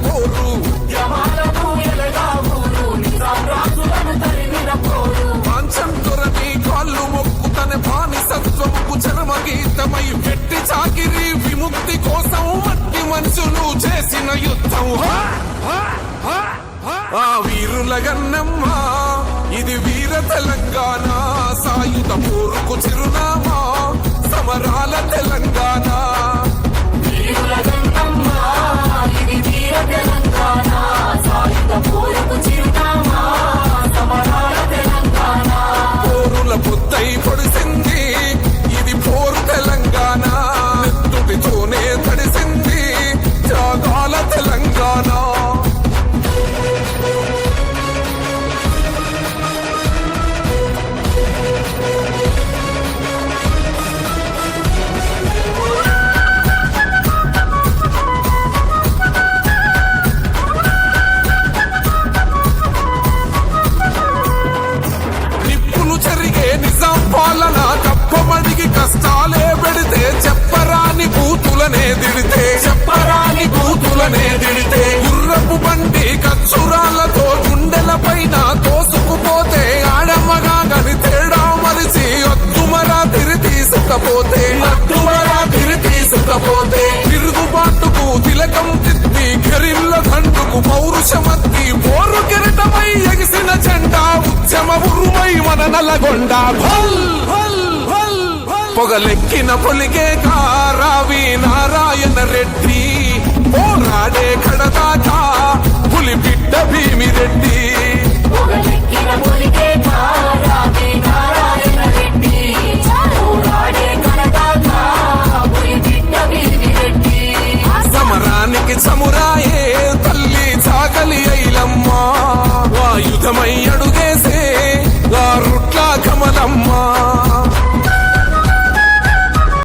పోరు పాంచం దొరని కాళ్ళు మొక్కుతన బానిసత్వముకు చరమగీతమై పెట్టి చాకిరి విముక్తి కోసం మట్టి మనుషులు చేసిన యుద్ధం ఆ వీరుల గన్నమ్మ ఇది వీర తెలంగాణ సాయుధ పోరుకు చిరునామా సమరాల తెలంగాణ వీరుల గన్నమ్మ ఇది వీర తెలంగాణ సాయుధ పోరుకు చిరునామా సమరాల తెలంగాణ పోరుల పొద్దై పొడిసింది ఇది పోరు తెలంగాణ నెత్తుటితోనే తడిసింది త్యాగాల తెలంగాణ పాలన కప్పమడిగి కష్టాలే పెడితే చెప్పరాని బూతులనే దిడితే గుర్రపు బండి కచ్చురాలతో గుండెల పైన తోసుకుపోతే ఆడమ్మగా గని తేడా మరిచి అద్దుమరా తిరి తీసుకపోతే తిరుగుబాటుకు తిలకం తిత్తి గిరిల్ల దండుకు పౌరుషమత్తి పోరు కిరటమై ఎగిసిన జెండా ఉద్యమ ఉరుమై మన నల్లగొండ పొగలెక్కిన పొలిగే కారావి నారాయణ రెడ్డి పోరాడే కడతా